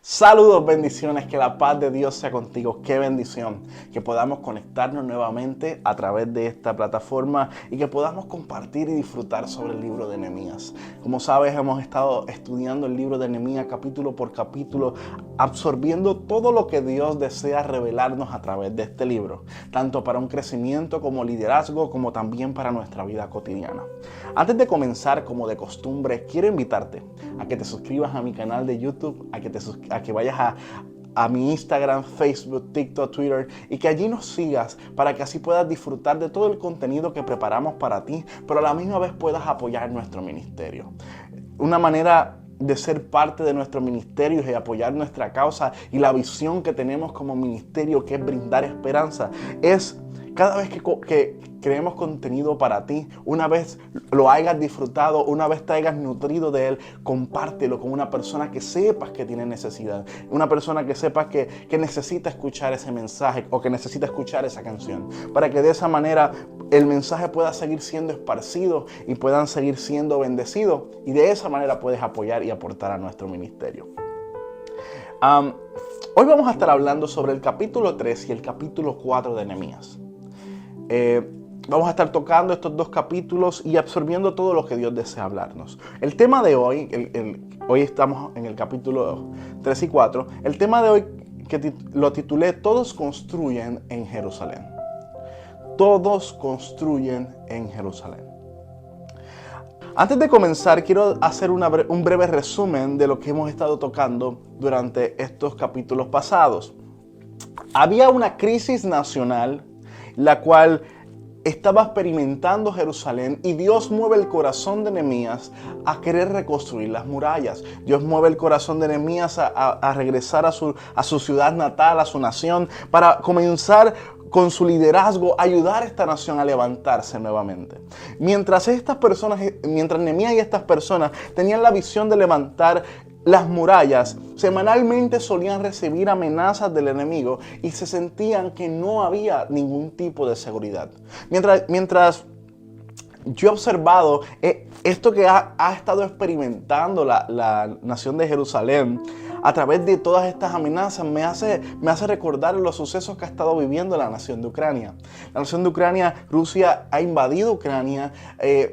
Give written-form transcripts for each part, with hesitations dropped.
Saludos, bendiciones, que la paz de Dios sea contigo. Qué bendición que podamos conectarnos nuevamente a través de esta plataforma y que podamos compartir y disfrutar sobre el libro de Nehemías. Como sabes, hemos estado estudiando el libro de Nehemías capítulo por capítulo, absorbiendo todo lo que Dios desea revelarnos a través de este libro, tanto para un crecimiento como liderazgo, como también para nuestra vida cotidiana. Antes de comenzar, como de costumbre, quiero invitarte a que te suscribas a mi canal de YouTube, a que vayas a mi Instagram, Facebook, TikTok, Twitter y que allí nos sigas para que así puedas disfrutar de todo el contenido que preparamos para ti, pero a la misma vez puedas apoyar nuestro ministerio. Una manera de ser parte de nuestro ministerio y apoyar nuestra causa y la visión que tenemos como ministerio, que es brindar esperanza, es cada vez que creemos contenido para ti, una vez lo hayas disfrutado, una vez te hayas nutrido de él, compártelo con una persona que sepas que tiene necesidad, una persona que sepas que necesita escuchar ese mensaje o que necesita escuchar esa canción, para que de esa manera el mensaje pueda seguir siendo esparcido y puedan seguir siendo bendecidos, y de esa manera puedes apoyar y aportar a nuestro ministerio. Hoy vamos a estar hablando sobre el capítulo 3 y el capítulo 4 de Nehemías. Vamos a estar tocando estos dos capítulos y absorbiendo todo lo que Dios desea hablarnos. El tema de hoy, hoy estamos en el capítulo 3 y 4, el tema de hoy que lo titulé Todos construyen en Jerusalén. Todos construyen en Jerusalén. Antes de comenzar, quiero hacer un breve resumen de lo que hemos estado tocando durante estos capítulos pasados. Había una crisis nacional, la cual estaba experimentando Jerusalén, y Dios mueve el corazón de Nehemías a querer reconstruir las murallas. Dios mueve el corazón de Nehemías a regresar a su ciudad natal, a su nación, para comenzar con su liderazgo a ayudar a esta nación a levantarse nuevamente. Mientras Nehemías y estas personas tenían la visión de levantar las murallas, semanalmente solían recibir amenazas del enemigo y se sentían que no había ningún tipo de seguridad. Mientras yo he observado esto que ha estado experimentando la nación de Jerusalén a través de todas estas amenazas, me hace recordar los sucesos que ha estado viviendo la nación de Ucrania. La nación de Ucrania, Rusia ha invadido Ucrania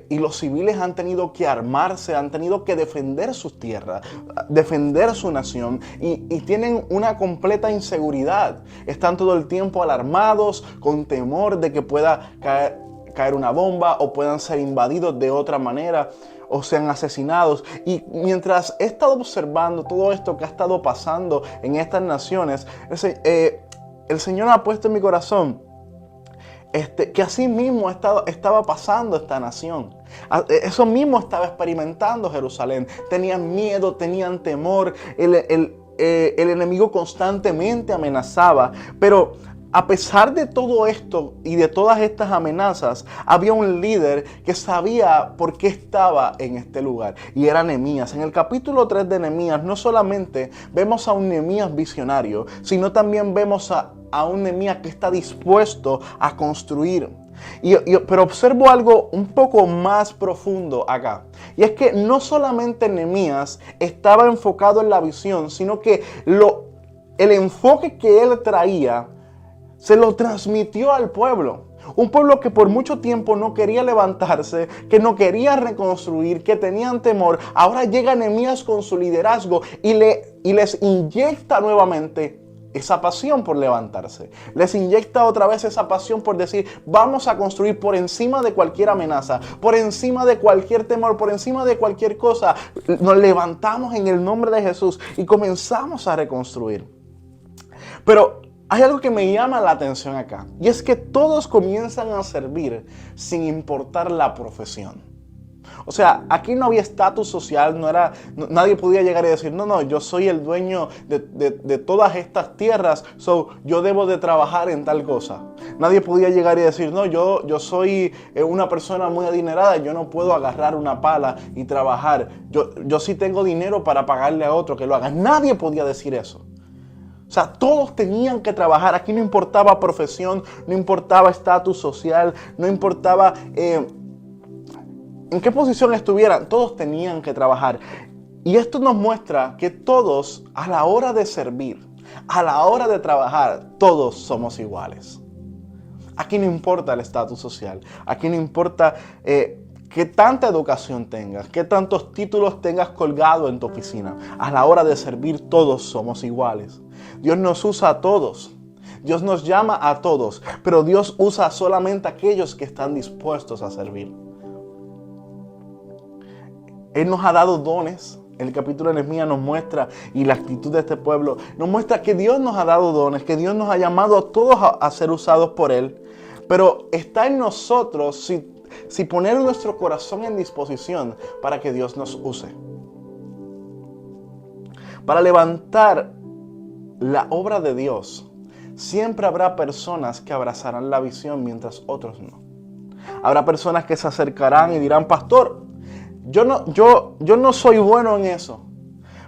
y los civiles han tenido que armarse, han tenido que defender sus tierras, defender su nación, y tienen una completa inseguridad. Están todo el tiempo alarmados, con temor de que pueda caer una bomba o puedan ser invadidos de otra manera o sean asesinados. Y mientras he estado observando todo esto que ha estado pasando en estas naciones, el Señor ha puesto en mi corazón que así mismo estaba pasando esta nación. Eso mismo estaba experimentando Jerusalén. Tenían miedo, tenían temor, el enemigo constantemente amenazaba, pero a pesar de todo esto y de todas estas amenazas, había un líder que sabía por qué estaba en este lugar, y era Nehemías. En el capítulo 3 de Nehemías no solamente vemos a un Nehemías visionario, sino también vemos a un Nehemías que está dispuesto a construir. Pero observo algo un poco más profundo acá. Y es que no solamente Nehemías estaba enfocado en la visión, sino que el enfoque que él traía se lo transmitió al pueblo. Un pueblo que por mucho tiempo no quería levantarse, que no quería reconstruir, que tenían temor. Ahora llega Nehemías con su liderazgo y les inyecta nuevamente esa pasión por levantarse. Les inyecta otra vez esa pasión por decir: vamos a construir por encima de cualquier amenaza, por encima de cualquier temor, por encima de cualquier cosa. Nos levantamos en el nombre de Jesús y comenzamos a reconstruir. Pero hay algo que me llama la atención acá, y es que todos comienzan a servir sin importar la profesión. O sea, aquí no había estatus social, nadie podía llegar y decir: no, yo soy el dueño de todas estas tierras, yo debo de trabajar en tal cosa. Nadie podía llegar y decir: no, yo soy una persona muy adinerada, yo no puedo agarrar una pala y trabajar. Yo sí tengo dinero para pagarle a otro que lo haga. Nadie podía decir eso. O sea, todos tenían que trabajar. Aquí no importaba profesión, no importaba estatus social, no importaba en qué posición estuvieran. Todos tenían que trabajar. Y esto nos muestra que todos, a la hora de servir, a la hora de trabajar, todos somos iguales. Aquí no importa el estatus social, aquí no importa qué tanta educación tengas, qué tantos títulos tengas colgados en tu oficina. A la hora de servir, todos somos iguales. Dios nos usa a todos. Dios nos llama a todos, pero Dios usa solamente a aquellos que están dispuestos a servir. Él nos ha dado dones. El capítulo de Nehemías nos muestra, y la actitud de este pueblo nos muestra que Dios nos ha dado dones, que Dios nos ha llamado a todos a ser usados por Él. Pero está en nosotros si poner nuestro corazón en disposición para que Dios nos use. Para levantar la obra de Dios, siempre habrá personas que abrazarán la visión mientras otros no. Habrá personas que se acercarán y dirán: pastor, yo no soy bueno en eso.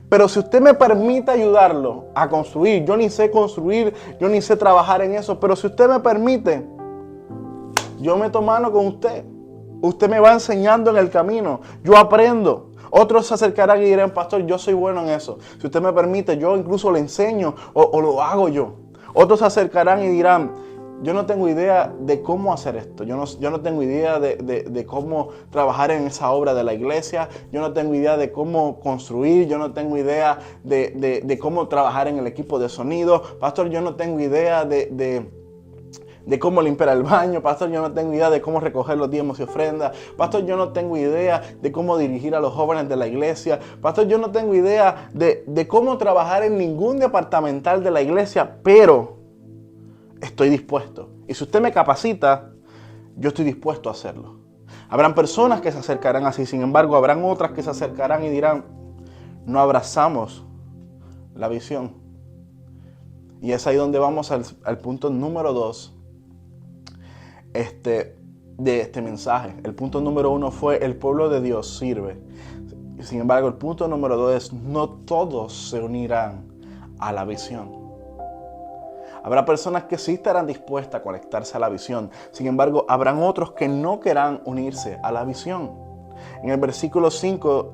Pero si usted me permite ayudarlo a construir, yo ni sé construir, yo ni sé trabajar en eso, pero si usted me permite, yo meto mano con usted. Usted me va enseñando en el camino, yo aprendo. Otros se acercarán y dirán: pastor, yo soy bueno en eso. Si usted me permite, yo incluso le enseño o lo hago yo. Otros se acercarán y dirán: yo no tengo idea de cómo hacer esto. Yo no tengo idea de cómo trabajar en esa obra de la iglesia. Yo no tengo idea de cómo construir. Yo no tengo idea de cómo trabajar en el equipo de sonido. Pastor, yo no tengo idea de cómo limpiar el baño. Pastor, yo no tengo idea de cómo recoger los diezmos y ofrendas. Pastor, yo no tengo idea de cómo dirigir a los jóvenes de la iglesia. Pastor, yo no tengo idea de cómo trabajar en ningún departamental de la iglesia, pero estoy dispuesto. Y si usted me capacita, yo estoy dispuesto a hacerlo. Habrán personas que se acercarán así. Sin embargo, habrán otras que se acercarán y dirán: no abrazamos la visión. Y es ahí donde vamos al punto número 2 de este mensaje. El punto número 1 fue: el pueblo de Dios sirve. Sin embargo, el punto número 2 es: no todos se unirán a la visión. Habrá personas que sí estarán dispuestas a conectarse a la visión. Sin embargo, habrán otros que no querrán unirse a la visión. En el versículo 5,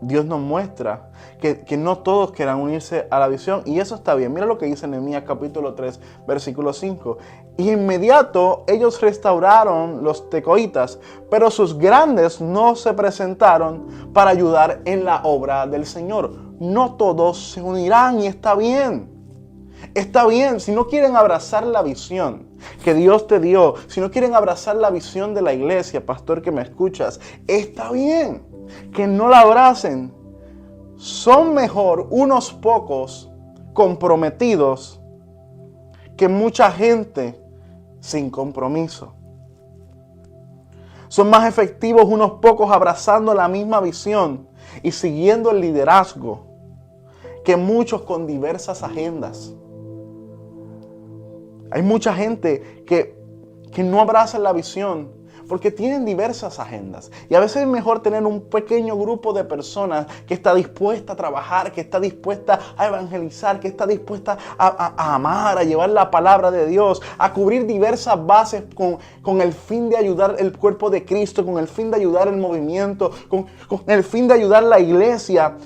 Dios nos muestra que no todos querrán unirse a la visión. Y eso está bien. Mira lo que dice Nehemías capítulo 3, versículo 5. Y inmediato ellos restauraron los tecoitas, pero sus grandes no se presentaron para ayudar en la obra del Señor. No todos se unirán y está bien. Está bien, si no quieren abrazar la visión que Dios te dio, si no quieren abrazar la visión de la iglesia, pastor que me escuchas, está bien que no la abracen. Son mejor unos pocos comprometidos que mucha gente sin compromiso. Son más efectivos unos pocos abrazando la misma visión y siguiendo el liderazgo que muchos con diversas agendas. Hay mucha gente que no abraza la visión porque tienen diversas agendas. Y a veces es mejor tener un pequeño grupo de personas que está dispuesta a trabajar, que está dispuesta a evangelizar, que está dispuesta a amar, a llevar la palabra de Dios, a cubrir diversas bases con el fin de ayudar el cuerpo de Cristo, con el fin de ayudar el movimiento, con el fin de ayudar la iglesia.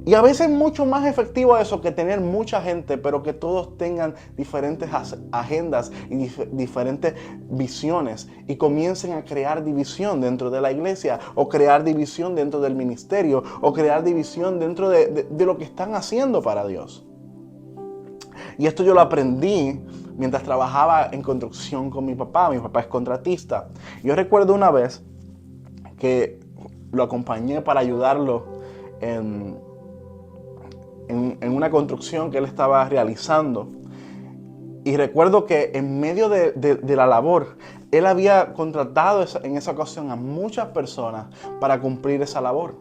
Y a veces es mucho más efectivo eso que tener mucha gente, pero que todos tengan diferentes agendas y diferentes visiones y comiencen a crear división dentro de la iglesia, o crear división dentro del ministerio, o crear división dentro de lo que están haciendo para Dios. Y esto yo lo aprendí mientras trabajaba en construcción con mi papá. Mi papá es contratista. Yo recuerdo una vez que lo acompañé para ayudarlo en una construcción que él estaba realizando. Y recuerdo que en medio de la labor, él había contratado en esa ocasión a muchas personas para cumplir esa labor.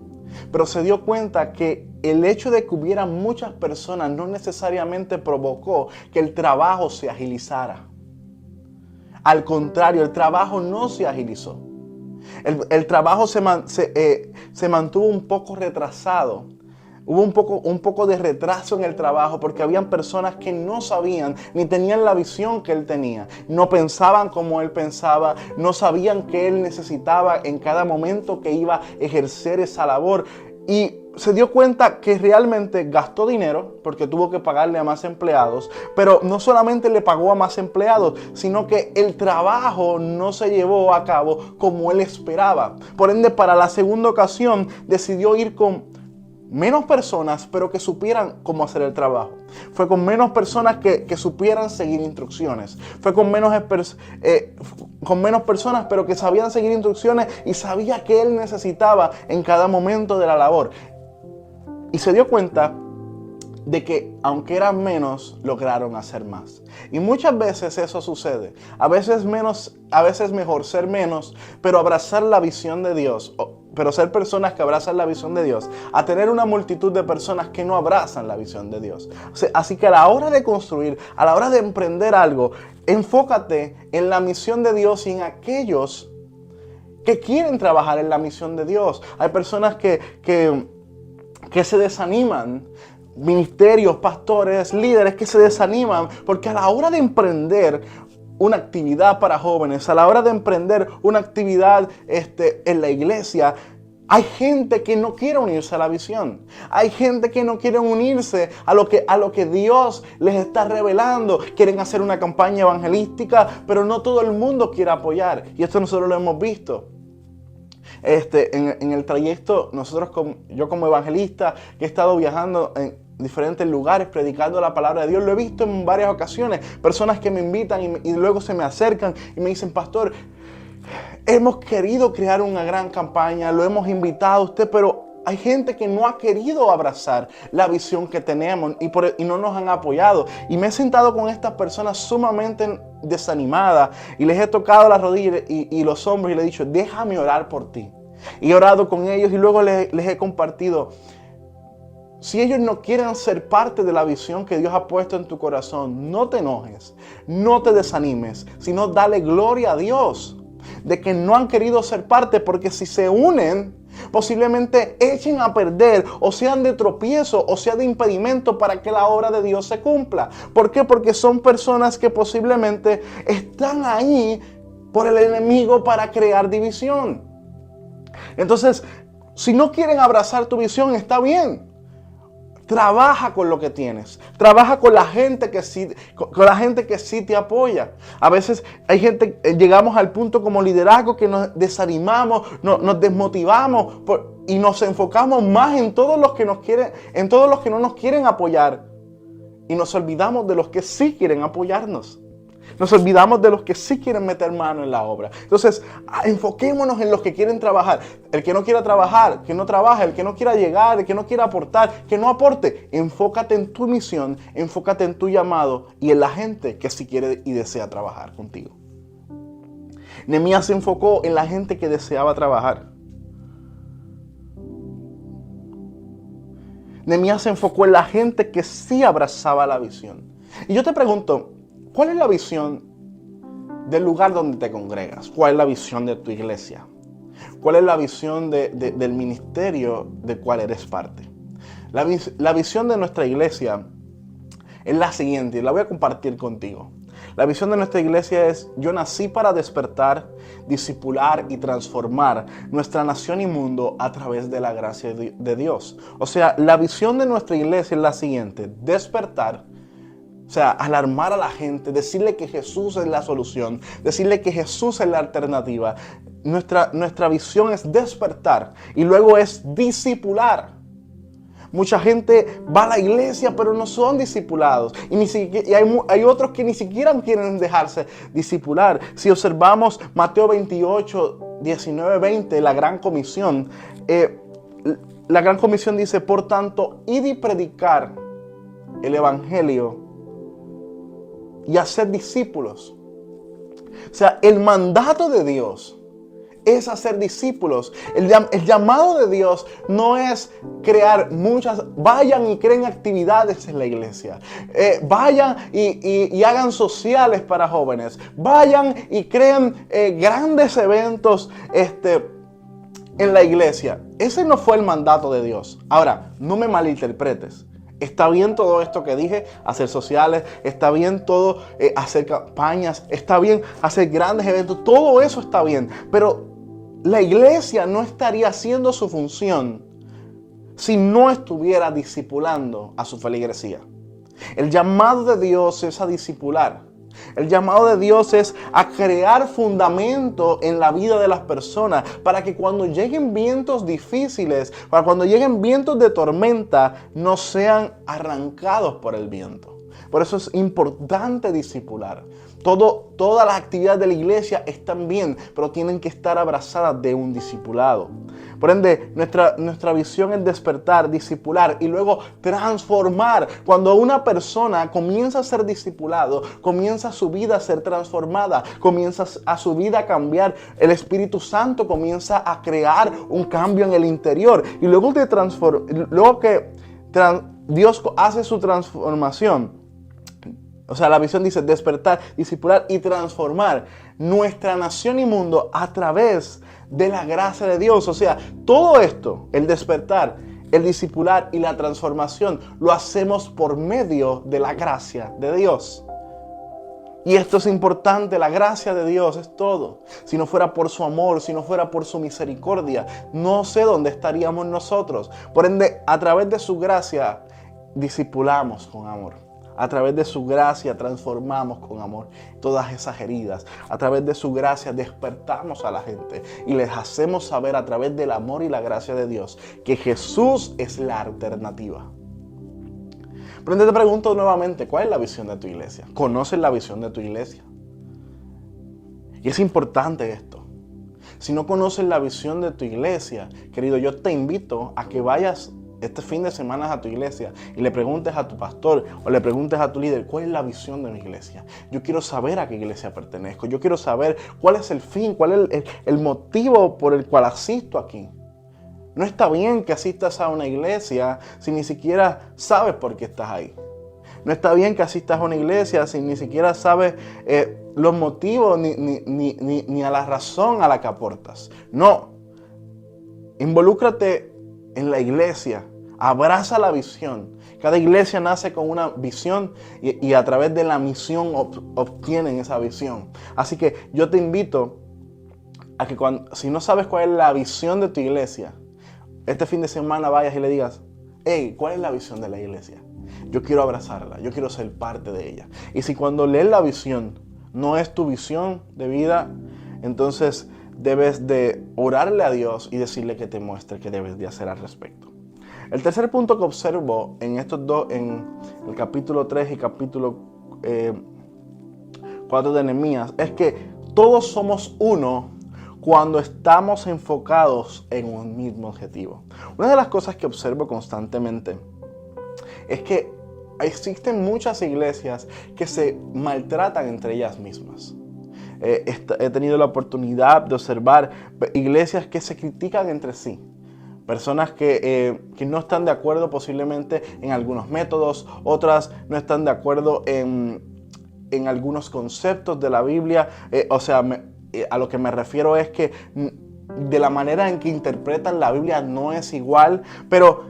Pero se dio cuenta que el hecho de que hubiera muchas personas no necesariamente provocó que el trabajo se agilizara. Al contrario, el trabajo no se agilizó. El trabajo se mantuvo un poco retrasado. Hubo un poco de retraso en el trabajo porque habían personas que no sabían ni tenían la visión que él tenía. No pensaban como él pensaba, no sabían qué él necesitaba en cada momento que iba a ejercer esa labor. Y se dio cuenta que realmente gastó dinero porque tuvo que pagarle a más empleados, pero no solamente le pagó a más empleados, sino que el trabajo no se llevó a cabo como él esperaba. Por ende, para la segunda ocasión decidió ir con menos personas, pero que supieran cómo hacer el trabajo. Fue con menos personas que supieran seguir instrucciones. Fue con menos personas, pero que sabían seguir instrucciones y sabía que él necesitaba en cada momento de la labor. Y se dio cuenta de que aunque eran menos, lograron hacer más. Y muchas veces eso sucede. A veces mejor ser menos, pero abrazar la visión de Dios. Pero ser personas que abrazan la visión de Dios, a tener una multitud de personas que no abrazan la visión de Dios. Así que a la hora de construir, a la hora de emprender algo, enfócate en la misión de Dios y en aquellos que quieren trabajar en la misión de Dios. Hay personas que se desaniman, ministerios, pastores, líderes que se desaniman porque a la hora de emprender una actividad para jóvenes, a la hora de emprender una actividad en la iglesia, hay gente que no quiere unirse a la visión. Hay gente que no quiere unirse a lo que Dios les está revelando. Quieren hacer una campaña evangelística, pero no todo el mundo quiere apoyar. Y esto nosotros lo hemos visto. En el trayecto, yo como evangelista, que he estado viajando en diferentes lugares predicando la palabra de Dios, lo he visto en varias ocasiones. Personas que me invitan y luego se me acercan y me dicen: pastor, hemos querido crear una gran campaña, lo hemos invitado a usted, pero hay gente que no ha querido abrazar la visión que tenemos y no nos han apoyado. Y me he sentado con estas personas sumamente desanimadas y les he tocado las rodillas y los hombros y les he dicho: déjame orar por ti. Y he orado con ellos y luego les he compartido: si ellos no quieren ser parte de la visión que Dios ha puesto en tu corazón, no te enojes, no te desanimes, sino dale gloria a Dios de que no han querido ser parte, porque si se unen, posiblemente echen a perder o sean de tropiezo o sea de impedimento para que la obra de Dios se cumpla. ¿Por qué? Porque son personas que posiblemente están ahí por el enemigo para crear división. Entonces, si no quieren abrazar tu visión, está bien. Trabaja con lo que tienes. Trabaja con la gente que sí te apoya. A veces hay gente, llegamos al punto como liderazgo que nos desanimamos, nos desmotivamos y nos enfocamos más en todos los que no nos quieren apoyar. Y nos olvidamos de los que sí quieren apoyarnos. Nos olvidamos de los que sí quieren meter mano en la obra. Entonces, enfoquémonos en los que quieren trabajar. El que no quiera trabajar, que no trabaje. El que no quiera llegar, el que no quiera aportar, que no aporte. Enfócate en tu misión, enfócate en tu llamado y en la gente que sí quiere y desea trabajar contigo. Nehemías se enfocó en la gente que deseaba trabajar. Nehemías se enfocó en la gente que sí abrazaba la visión. Y yo te pregunto, ¿cuál es la visión del lugar donde te congregas? ¿Cuál es la visión de tu iglesia? ¿Cuál es la visión del ministerio del cual eres parte? La visión de nuestra iglesia es la siguiente, y la voy a compartir contigo. La visión de nuestra iglesia es: yo nací para despertar, discipular y transformar nuestra nación y mundo a través de la gracia de Dios. O sea, la visión de nuestra iglesia es la siguiente: despertar. O sea, alarmar a la gente, decirle que Jesús es la solución, decirle que Jesús es la alternativa. Nuestra visión es despertar y luego es discipular. Mucha gente va a la iglesia pero no son discipulados y hay otros que ni siquiera quieren dejarse discipular. Si observamos Mateo 28, 19, 20, la Gran Comisión, la Gran Comisión dice: por tanto, id y predicar el Evangelio y hacer discípulos. O sea, el mandato de Dios es hacer discípulos. El llamado de Dios no es crear vayan y creen actividades en la iglesia. Vayan y hagan sociales para jóvenes. Vayan y creen grandes eventos en la iglesia. Ese no fue el mandato de Dios. Ahora, no me malinterpretes. Está bien todo esto que dije, hacer sociales, está bien todo, hacer campañas, está bien hacer grandes eventos, todo eso está bien, pero la iglesia no estaría haciendo su función si no estuviera discipulando a su feligresía. El llamado de Dios es a discipular. El llamado de Dios es a crear fundamento en la vida de las personas para que cuando lleguen vientos difíciles, para cuando lleguen vientos de tormenta, no sean arrancados por el viento. Por eso es importante discipular. Todas las actividades de la iglesia están bien, pero tienen que estar abrazadas de un discipulado. Por ende, nuestra visión es despertar, discipular y luego transformar. Cuando una persona comienza a ser discipulado, comienza su vida a ser transformada, comienza a su vida a cambiar. El Espíritu Santo comienza a crear un cambio en el interior. Y luego que Dios hace su transformación, o sea, la visión dice despertar, discipular y transformar nuestra nación y mundo a través de la gracia de Dios. O sea, todo esto, el despertar, el discipular y la transformación, lo hacemos por medio de la gracia de Dios. Y esto es importante, la gracia de Dios es todo. Si no fuera por su amor, si no fuera por su misericordia, no sé dónde estaríamos nosotros. Por ende, a través de su gracia, discipulamos con amor. A través de su gracia transformamos con amor todas esas heridas. A través de su gracia despertamos a la gente y les hacemos saber a través del amor y la gracia de Dios que Jesús es la alternativa. Pero te pregunto nuevamente, ¿cuál es la visión de tu iglesia? ¿Conoces la visión de tu iglesia? Y es importante esto. Si no conoces la visión de tu iglesia, querido, yo te invito a que vayas este fin de semana a tu iglesia y le preguntes a tu pastor o le preguntes a tu líder, ¿cuál es la visión de mi iglesia? Yo quiero saber a qué iglesia pertenezco. Yo quiero saber cuál es el fin, cuál es el motivo por el cual asisto aquí. No está bien que asistas a una iglesia si ni siquiera sabes por qué estás ahí. No está bien que asistas a una iglesia si ni siquiera sabes los motivos ni a la razón a la que aportas. No. Involúcrate en la iglesia. Abraza la visión. Cada iglesia nace con una visión y a través de la misión obtienen esa visión. Así que yo te invito a que si no sabes cuál es la visión de tu iglesia, este fin de semana vayas y le digas, hey, ¿cuál es la visión de la iglesia? Yo quiero abrazarla, yo quiero ser parte de ella. Y si cuando lees la visión no es tu visión de vida, entonces debes de orarle a Dios y decirle que te muestre qué debes de hacer al respecto. El tercer punto que observo en estos dos, en el capítulo 3 y capítulo 4 de Nehemías, es que todos somos uno cuando estamos enfocados en un mismo objetivo. Una de las cosas que observo constantemente es que existen muchas iglesias que se maltratan entre ellas mismas. He tenido la oportunidad de observar iglesias que se critican entre sí. Personas que no están de acuerdo posiblemente en algunos métodos, otras no están de acuerdo en algunos conceptos de la Biblia. A lo que me refiero es que de la manera en que interpretan la Biblia no es igual, pero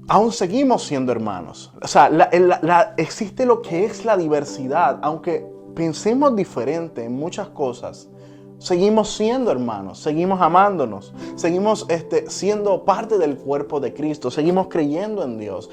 aún seguimos siendo hermanos. O sea, existe lo que es la diversidad, aunque pensemos diferente en muchas cosas. Seguimos siendo hermanos, seguimos amándonos, seguimos siendo parte del cuerpo de Cristo, seguimos creyendo en Dios,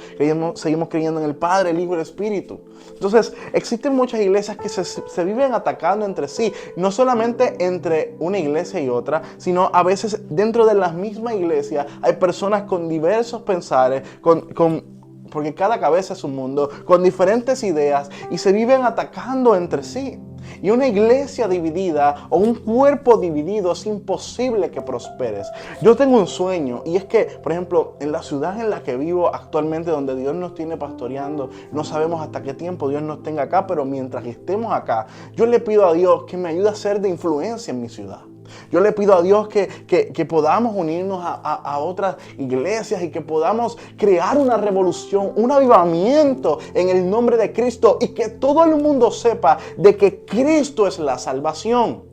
seguimos creyendo en el Padre, el Hijo y el Espíritu. Entonces, existen muchas iglesias que se viven atacando entre sí, no solamente entre una iglesia y otra, sino a veces dentro de la misma iglesia hay personas con diversos pensares, porque cada cabeza es un mundo, con diferentes ideas y se viven atacando entre sí. Y una iglesia dividida o un cuerpo dividido es imposible que prosperes. Yo tengo un sueño y es que, por ejemplo, en la ciudad en la que vivo actualmente, donde Dios nos tiene pastoreando, no sabemos hasta qué tiempo Dios nos tenga acá, pero mientras estemos acá, yo le pido a Dios que me ayude a ser de influencia en mi ciudad. Yo le pido a Dios que podamos unirnos a otras iglesias y que podamos crear una revolución, un avivamiento en el nombre de Cristo y que todo el mundo sepa de que Cristo es la salvación.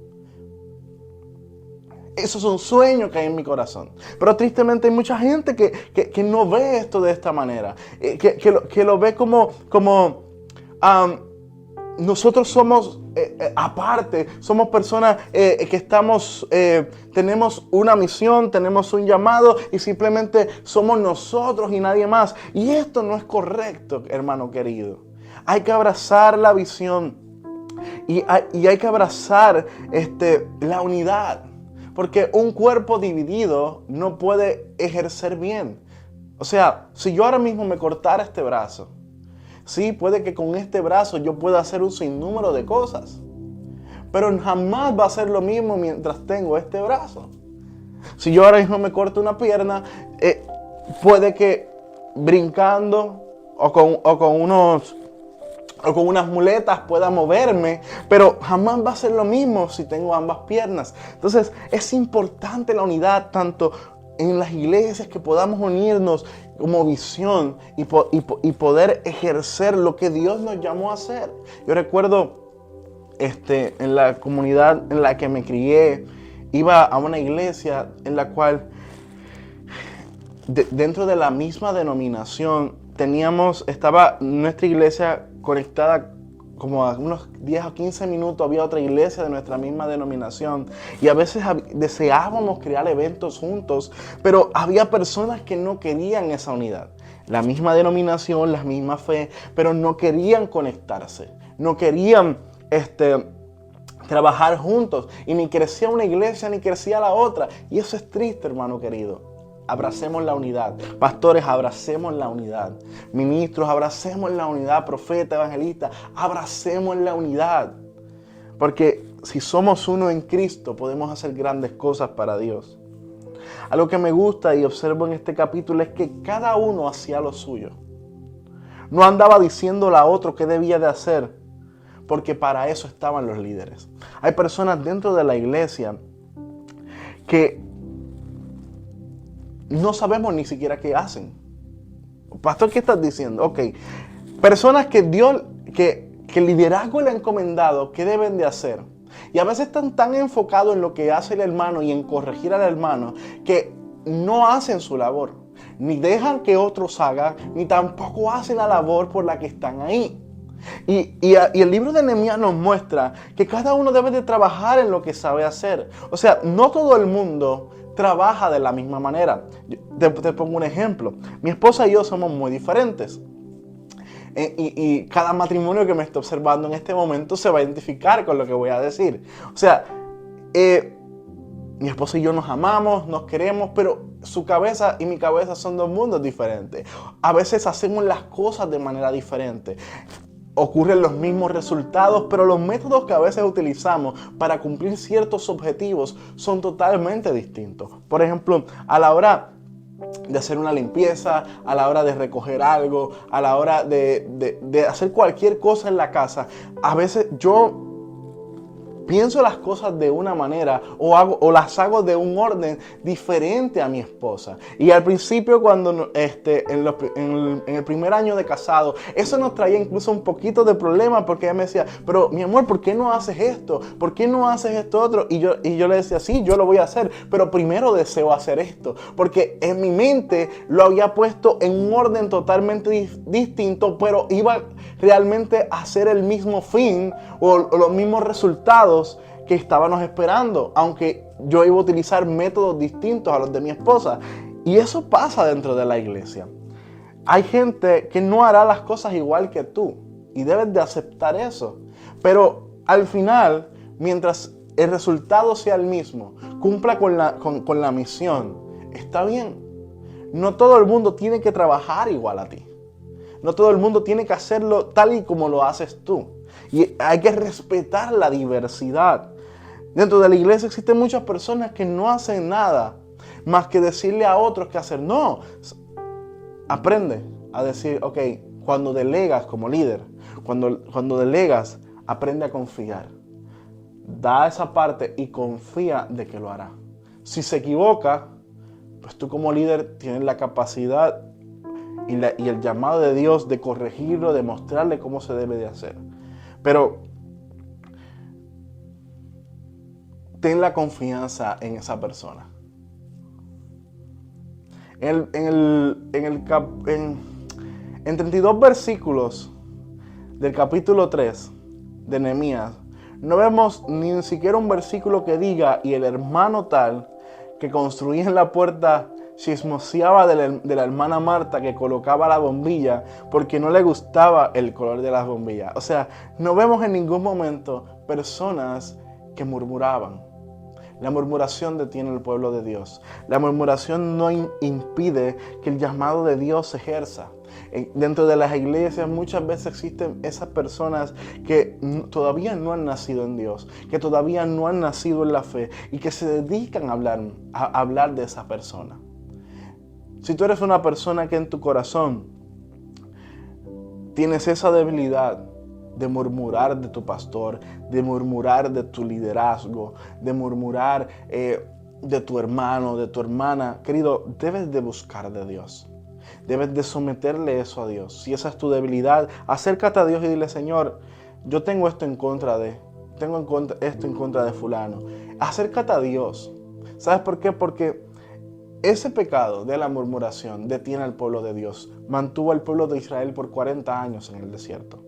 Eso es un sueño que hay en mi corazón. Pero tristemente hay mucha gente que no ve esto de esta manera, que lo ve como nosotros somos aparte, somos personas que tenemos una misión, tenemos un llamado y simplemente somos nosotros y nadie más. Y esto no es correcto, hermano querido. Hay que abrazar la visión y hay que abrazar la unidad. Porque un cuerpo dividido no puede ejercer bien. O sea, si yo ahora mismo me cortara este brazo, sí, puede que con este brazo yo pueda hacer un sinnúmero de cosas. Pero jamás va a ser lo mismo mientras tengo este brazo. Si yo ahora mismo me corto una pierna, puede que brincando o con unas muletas pueda moverme, pero jamás va a ser lo mismo si tengo ambas piernas. Entonces es importante la unidad, tanto en las iglesias, que podamos unirnos como visión y poder ejercer lo que Dios nos llamó a hacer. Yo recuerdo en la comunidad en la que me crié, iba a una iglesia en la cual dentro de la misma denominación estaba nuestra iglesia conectada como a unos 10 o 15 minutos, había otra iglesia de nuestra misma denominación y a veces deseábamos crear eventos juntos, pero había personas que no querían esa unidad. La misma denominación, la misma fe, pero no querían conectarse, no querían trabajar juntos, y ni crecía una iglesia ni crecía la otra, y eso es triste, hermano querido. Abracemos la unidad. Pastores, abracemos la unidad. Ministros, abracemos la unidad. Profeta, evangelista, abracemos la unidad. Porque si somos uno en Cristo, podemos hacer grandes cosas para Dios. Algo que me gusta y observo en este capítulo es que cada uno hacía lo suyo. No andaba diciéndole a otro qué debía de hacer, porque para eso estaban los líderes. Hay personas dentro de la iglesia que no sabemos ni siquiera qué hacen. Pastor, ¿qué estás diciendo? Ok, personas que el liderazgo le ha encomendado, ¿qué deben de hacer? Y a veces están tan enfocados en lo que hace el hermano y en corregir al hermano, que no hacen su labor. Ni dejan que otros hagan, ni tampoco hacen la labor por la que están ahí. Y el libro de Nehemías nos muestra que cada uno debe de trabajar en lo que sabe hacer. O sea, no todo el mundo trabaja de la misma manera. Te pongo un ejemplo. Mi esposa y yo somos muy diferentes. Y cada matrimonio que me esté observando en este momento se va a identificar con lo que voy a decir. O sea, mi esposa y yo nos amamos, nos queremos, pero su cabeza y mi cabeza son dos mundos diferentes. A veces hacemos las cosas de manera diferente. Ocurren los mismos resultados, pero los métodos que a veces utilizamos para cumplir ciertos objetivos son totalmente distintos. Por ejemplo, a la hora de hacer una limpieza, a la hora de recoger algo, a la hora de hacer cualquier cosa en la casa, a veces yo pienso las cosas de una manera o las hago de un orden diferente a mi esposa. Y al principio, cuando en el primer año de casado, eso nos traía incluso un poquito de problema, porque ella me decía, pero mi amor, ¿por qué no haces esto? ¿Por qué no haces esto otro? Y yo le decía, sí, yo lo voy a hacer, pero primero deseo hacer esto, porque en mi mente lo había puesto en un orden totalmente distinto, pero iba realmente a hacer el mismo fin o los mismos resultados que estábamos esperando, aunque yo iba a utilizar métodos distintos a los de mi esposa. Y eso pasa dentro de la iglesia. Hay gente que no hará las cosas igual que tú y debes de aceptar eso. Pero al final, mientras el resultado sea el mismo, cumpla con la misión, está bien. No todo el mundo tiene que trabajar igual a ti. No todo el mundo tiene que hacerlo tal y como lo haces tú. Y hay que respetar la diversidad. Dentro de la iglesia existen muchas personas que no hacen nada más que decirle a otros qué hacer. No, aprende a decir, ok, cuando delegas como líder, cuando delegas, aprende a confiar. Da esa parte y confía de que lo hará. Si se equivoca, pues tú como líder tienes la capacidad y el llamado de Dios de corregirlo, de mostrarle cómo se debe de hacer. Pero ten la confianza en esa persona. En 32 versículos del capítulo 3 de Nehemías, No vemos ni siquiera un versículo que diga, y el hermano tal que construía en la puerta chismoseaba de la hermana Marta que colocaba la bombilla porque no le gustaba el color de las bombillas. O sea, no vemos en ningún momento personas que murmuraban. La murmuración detiene al pueblo de Dios. La murmuración no impide que el llamado de Dios se ejerza. Dentro de las iglesias muchas veces existen esas personas que todavía no han nacido en Dios, que todavía no han nacido en la fe y que se dedican a hablar de esa persona. Si tú eres una persona que en tu corazón tienes esa debilidad de murmurar de tu pastor, de murmurar de tu liderazgo, de murmurar de tu hermano, de tu hermana, querido, debes de buscar de Dios. Debes de someterle eso a Dios. Si esa es tu debilidad, acércate a Dios y dile, Señor, yo tengo esto en contra de, esto en contra de fulano. Acércate a Dios. ¿Sabes por qué? Porque ese pecado de la murmuración detiene al pueblo de Dios. Mantuvo al pueblo de Israel por 40 años en el desierto.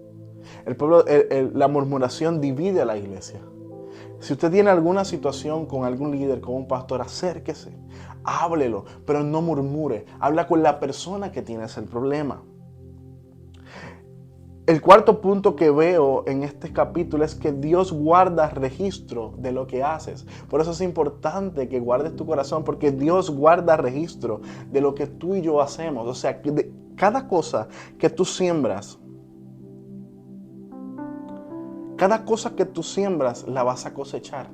La murmuración divide a la iglesia. Si usted tiene alguna situación con algún líder, con un pastor, acérquese, háblelo, pero no murmure. Habla con la persona que tiene ese problema. El cuarto punto que veo en este capítulo es que Dios guarda registro de lo que haces. Por eso es importante que guardes tu corazón, porque Dios guarda registro de lo que tú y yo hacemos. O sea, que de cada cosa que tú siembras, cada cosa que tú siembras la vas a cosechar.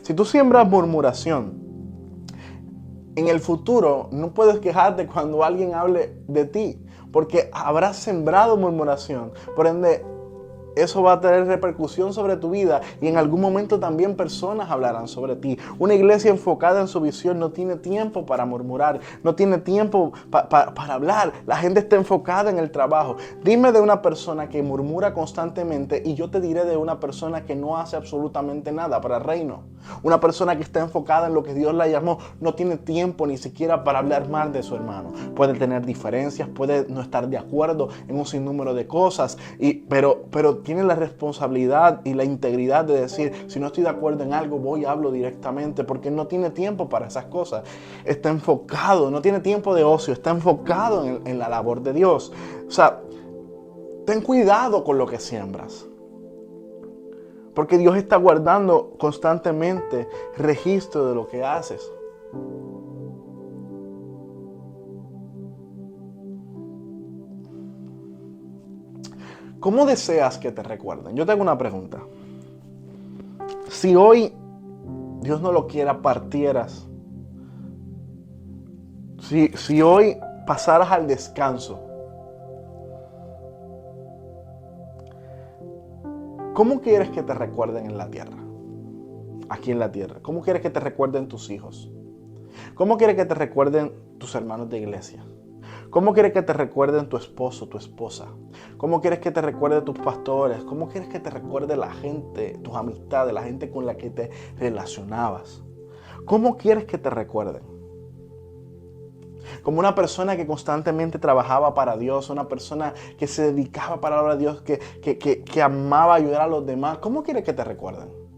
Si tú siembras murmuración, en el futuro no puedes quejarte cuando alguien hable de ti, porque habrás sembrado murmuración. Por ende, eso va a tener repercusión sobre tu vida y en algún momento también personas hablarán sobre ti. Una iglesia enfocada en su visión no tiene tiempo para murmurar, no tiene tiempo para hablar. La gente está enfocada en el trabajo. Dime de una persona que murmura constantemente y yo te diré de una persona que no hace absolutamente nada para el reino. Una persona que está enfocada en lo que Dios la llamó no tiene tiempo ni siquiera para hablar mal de su hermano. Puede tener diferencias, puede no estar de acuerdo en un sinnúmero de cosas, pero tiene la responsabilidad y la integridad de decir, si no estoy de acuerdo en algo, voy y hablo directamente, porque no tiene tiempo para esas cosas. Está enfocado, no tiene tiempo de ocio, está enfocado en la labor de Dios. O sea, ten cuidado con lo que siembras, porque Dios está guardando constantemente registro de lo que haces. ¿Cómo deseas que te recuerden? Yo tengo una pregunta. Si hoy, Dios no lo quiera, partieras, si hoy pasaras al descanso, ¿cómo quieres que te recuerden en la tierra? Aquí en la tierra. ¿Cómo quieres que te recuerden tus hijos? ¿Cómo quieres que te recuerden tus hermanos de iglesia? ¿Cómo quieres que te recuerden tu esposo, tu esposa? ¿Cómo quieres que te recuerden tus pastores? ¿Cómo quieres que te recuerde la gente, tus amistades, la gente con la que te relacionabas? ¿Cómo quieres que te recuerden? Como una persona que constantemente trabajaba para Dios, una persona que se dedicaba para la obra de Dios, que amaba ayudar a los demás. ¿Cómo quieres que te recuerden?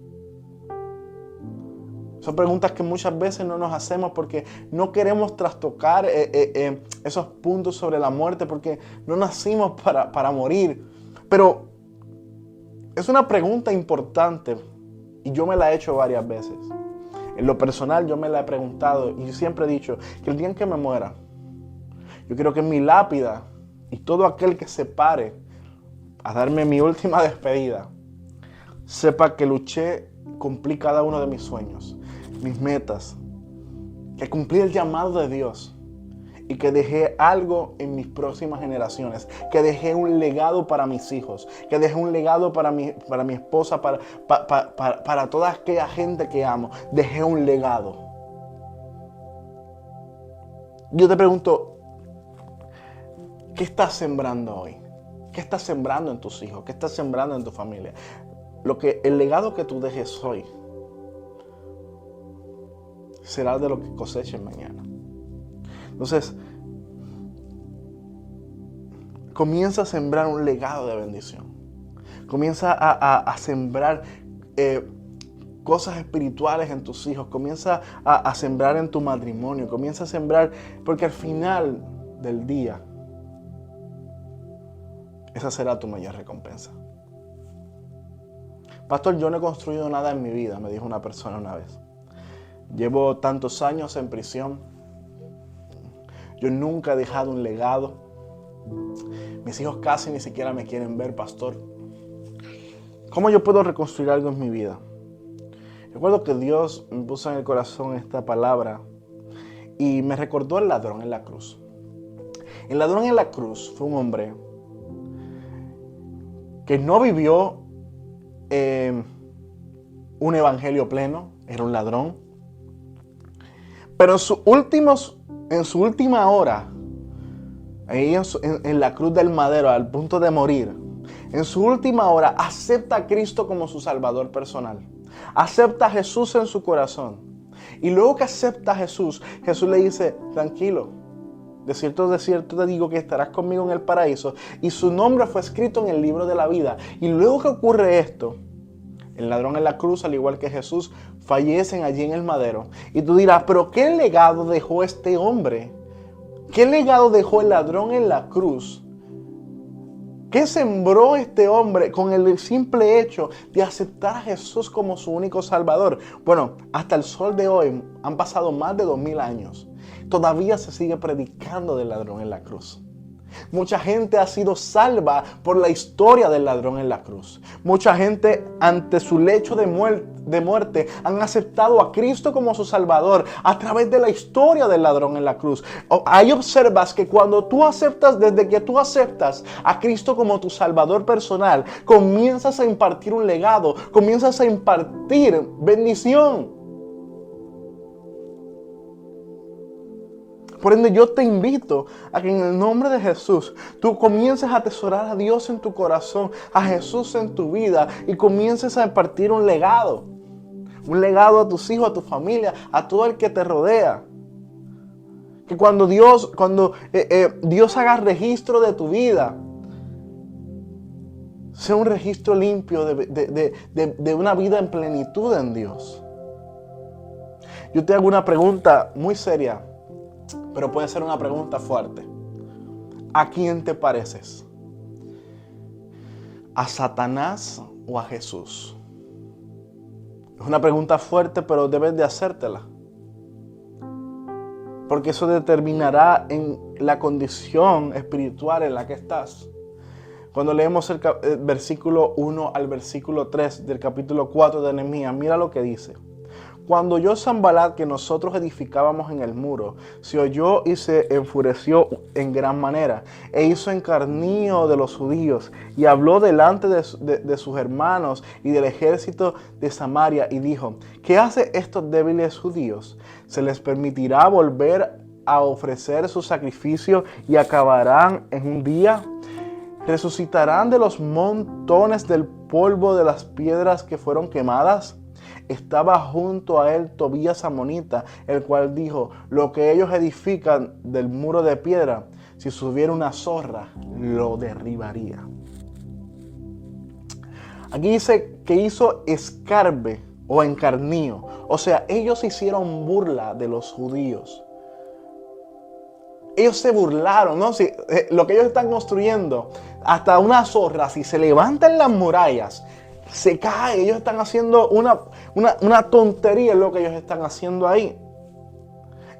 Son preguntas que muchas veces no nos hacemos porque no queremos trastocar esos puntos sobre la muerte, porque no nacimos para morir. Pero es una pregunta importante y yo me la he hecho varias veces. En lo personal yo me la he preguntado y siempre he dicho que el día en que me muera, yo quiero que en mi lápida y todo aquel que se pare a darme mi última despedida, sepa que luché, cumplí cada uno de mis sueños, mis metas, que cumplí el llamado de Dios y que dejé algo en mis próximas generaciones, que dejé un legado para mis hijos, que dejé un legado para mi esposa, para toda aquella gente que amo. Dejé un legado. Yo te pregunto, ¿qué estás sembrando hoy? ¿Qué estás sembrando en tus hijos? ¿Qué estás sembrando en tu familia? El legado que tú dejes hoy será de lo que cosechen mañana. Entonces, comienza a sembrar un legado de bendición. Comienza a sembrar cosas espirituales en tus hijos. Comienza a sembrar en tu matrimonio. Comienza a sembrar, porque al final del día, esa será tu mayor recompensa. Pastor, yo no he construido nada en mi vida, me dijo una persona una vez. Llevo tantos años en prisión. Yo nunca he dejado un legado. Mis hijos casi ni siquiera me quieren ver, pastor. ¿Cómo yo puedo reconstruir algo en mi vida? Recuerdo que Dios me puso en el corazón esta palabra y me recordó el ladrón en la cruz. El ladrón en la cruz fue un hombre que no vivió un evangelio pleno, era un ladrón. Pero en su última hora, ahí en la cruz del madero, al punto de morir, en su última hora acepta a Cristo como su Salvador personal. Acepta a Jesús en su corazón. Y luego que acepta a Jesús, Jesús le dice, tranquilo, de cierto te digo que estarás conmigo en el paraíso. Y su nombre fue escrito en el libro de la vida. Y luego que ocurre esto, el ladrón en la cruz, al igual que Jesús, fallecen allí en el madero. Y tú dirás, pero ¿qué legado dejó este hombre? ¿Qué legado dejó el ladrón en la cruz? ¿Qué sembró este hombre con el simple hecho de aceptar a Jesús como su único Salvador? Bueno, hasta el sol de hoy han pasado más de 2000 años. Todavía se sigue predicando del ladrón en la cruz. Mucha gente ha sido salva por la historia del ladrón en la cruz. Mucha gente ante su lecho de muerte han aceptado a Cristo como su Salvador a través de la historia del ladrón en la cruz. Ahí observas que desde que tú aceptas a Cristo como tu Salvador personal, comienzas a impartir un legado, comienzas a impartir bendición. Por ende, yo te invito a que en el nombre de Jesús tú comiences a atesorar a Dios en tu corazón, a Jesús en tu vida y comiences a impartir un legado. Un legado a tus hijos, a tu familia, a todo el que te rodea. Que cuando Dios haga registro de tu vida, sea un registro limpio de una vida en plenitud en Dios. Yo te hago una pregunta muy seria, pero puede ser una pregunta fuerte. ¿A quién te pareces? ¿A Satanás o a Jesús? Es una pregunta fuerte, pero debes de hacértela. Porque eso determinará en la condición espiritual en la que estás. Cuando leemos el versículo 1 al versículo 3 del capítulo 4 de Nehemías, mira lo que dice. Cuando oyó Sanbalat que nosotros edificábamos en el muro, se oyó y se enfureció en gran manera, e hizo escarnio de los judíos, y habló delante de sus hermanos y del ejército de Samaria, y dijo, ¿qué hace estos débiles judíos? ¿Se les permitirá volver a ofrecer su sacrificio y acabarán en un día? ¿Resucitarán de los montones del polvo de las piedras que fueron quemadas? Estaba junto a él Tobías amonita, el cual dijo, lo que ellos edifican del muro de piedra, si subiera una zorra, lo derribaría. Aquí dice que hizo escarbe o encarnío, o sea, ellos hicieron burla de los judíos. Ellos se burlaron, ¿no? Si, lo que ellos están construyendo, hasta una zorra, si se levantan las murallas, se cae. Ellos están haciendo una tontería en lo que ellos están haciendo ahí.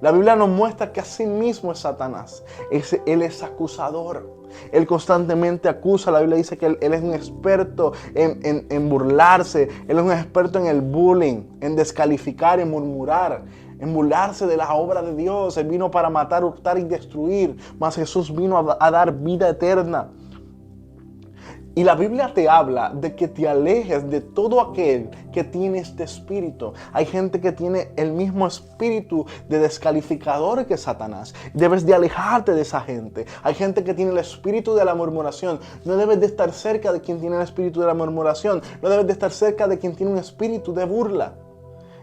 La Biblia nos muestra que así mismo es Satanás. Él es acusador. Él constantemente acusa. La Biblia dice que él es un experto en burlarse. Él es un experto en el bullying, en descalificar, en murmurar, en burlarse de la obra de Dios. Él vino para matar, hurtar y destruir. Mas Jesús vino a dar vida eterna. Y la Biblia te habla de que te alejes de todo aquel que tiene este espíritu. Hay gente que tiene el mismo espíritu de descalificador que Satanás. Debes de alejarte de esa gente. Hay gente que tiene el espíritu de la murmuración. No debes de estar cerca de quien tiene el espíritu de la murmuración. No debes de estar cerca de quien tiene un espíritu de burla.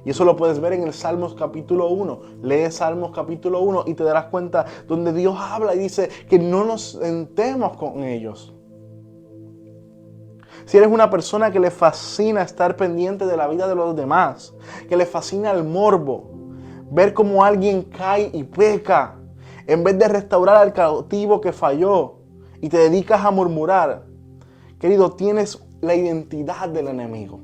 Y eso lo puedes ver en el Salmos capítulo 1. Lee Salmos capítulo 1 y te darás cuenta donde Dios habla y dice que no nos sentemos con ellos. Si eres una persona que le fascina estar pendiente de la vida de los demás, que le fascina el morbo, ver cómo alguien cae y peca, en vez de restaurar al cautivo que falló y te dedicas a murmurar, querido, tienes la identidad del enemigo.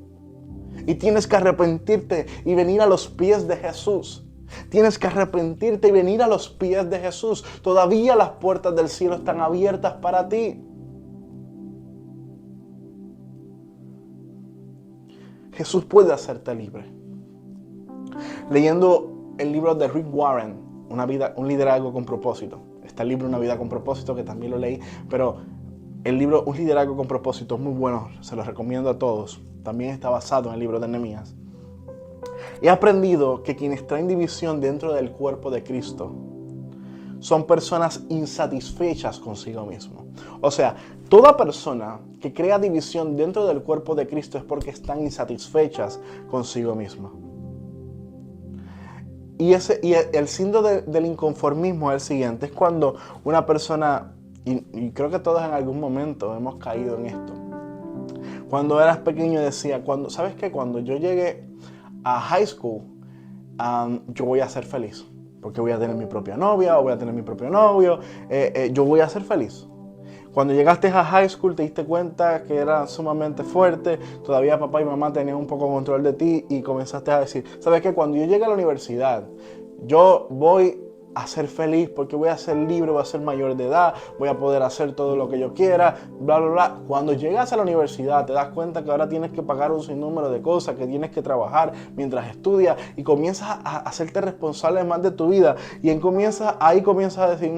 Y tienes que arrepentirte y venir a los pies de Jesús. Tienes que arrepentirte y venir a los pies de Jesús. Todavía las puertas del cielo están abiertas para ti. Jesús puede hacerte libre. Leyendo el libro de Rick Warren, un liderazgo con propósito. Está el libro Una vida con propósito, que también lo leí, pero el libro Un liderazgo con propósito es muy bueno, se lo recomiendo a todos. También está basado en el libro de Nehemías. He aprendido que quienes traen división dentro del cuerpo de Cristo son personas insatisfechas consigo mismo. O sea, toda persona que crea división dentro del cuerpo de Cristo es porque están insatisfechas consigo misma. Y el síndrome del inconformismo es el siguiente. Es cuando una persona, y creo que todos en algún momento hemos caído en esto. Cuando eras pequeño decía, ¿sabes qué? Cuando yo llegue a high school, yo voy a ser feliz. Porque voy a tener mi propia novia o voy a tener mi propio novio. Yo voy a ser feliz. Cuando llegaste a high school te diste cuenta que era sumamente fuerte. Todavía papá y mamá tenían un poco de control de ti y comenzaste a decir, ¿sabes qué? Cuando yo llegue a la universidad, yo voy a ser feliz porque voy a ser libre, voy a ser mayor de edad, voy a poder hacer todo lo que yo quiera, bla, bla, bla. Cuando llegas a la universidad te das cuenta que ahora tienes que pagar un sinnúmero de cosas, que tienes que trabajar mientras estudias y comienzas a hacerte responsable más de tu vida y ahí comienzas a decir,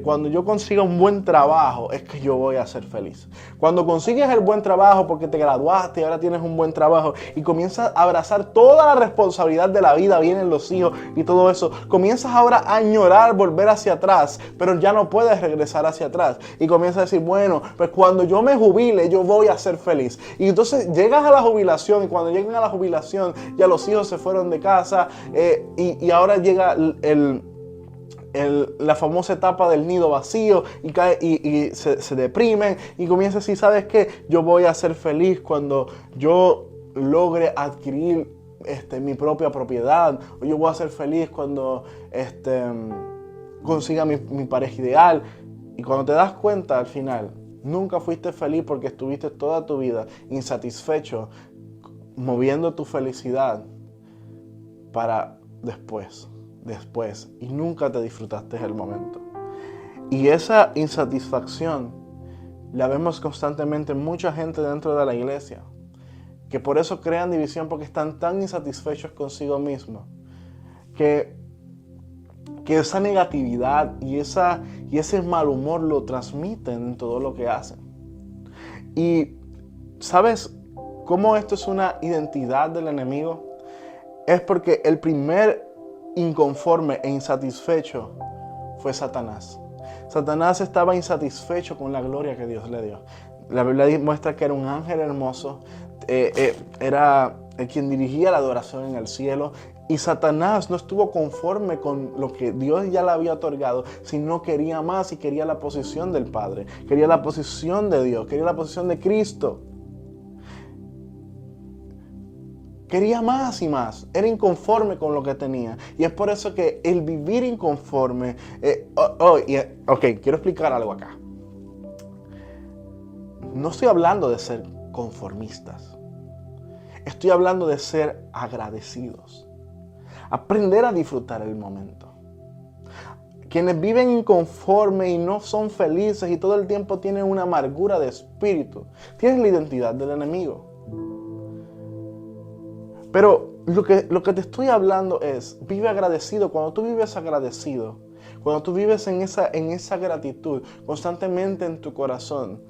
cuando yo consiga un buen trabajo es que yo voy a ser feliz. Cuando consigues el buen trabajo porque te graduaste y ahora tienes un buen trabajo y comienzas a abrazar toda la responsabilidad de la vida, vienen los hijos y todo eso, comienzas ahora a añorar volver hacia atrás, pero ya no puedes regresar hacia atrás y comienzas a decir, bueno, pues cuando yo me jubile yo voy a ser feliz. Y entonces llegas a la jubilación y cuando llegan a la jubilación ya los hijos se fueron de casa y ahora llega la famosa etapa del nido vacío y se deprimen y comienza así, ¿sabes qué? Yo voy a ser feliz cuando yo logre adquirir mi propia propiedad, o yo voy a ser feliz cuando consiga mi pareja ideal. Y cuando te das cuenta al final, nunca fuiste feliz porque estuviste toda tu vida insatisfecho, moviendo tu felicidad para después, y nunca te disfrutaste el momento. Y esa insatisfacción la vemos constantemente en mucha gente dentro de la iglesia, que por eso crean división, porque están tan insatisfechos consigo mismos, que esa negatividad y ese mal humor lo transmiten en todo lo que hacen. Y ¿sabes cómo esto es una identidad del enemigo? Es porque el primer inconforme e insatisfecho fue Satanás. Satanás estaba insatisfecho con la gloria que Dios le dio. La Biblia muestra que era un ángel hermoso, era el quien dirigía la adoración en el cielo, y Satanás no estuvo conforme con lo que Dios ya le había otorgado, sino quería más y quería la posición del Padre, quería la posición de Dios, quería la posición de Cristo. Quería más y más, era inconforme con lo que tenía. Y es por eso que el vivir inconforme... quiero explicar algo acá. No estoy hablando de ser conformistas. Estoy hablando de ser agradecidos. Aprender a disfrutar el momento. Quienes viven inconforme y no son felices y todo el tiempo tienen una amargura de espíritu, tienen la identidad del enemigo. Pero lo que te estoy hablando es, vive agradecido. Cuando tú vives agradecido, cuando tú vives en esa gratitud constantemente en tu corazón,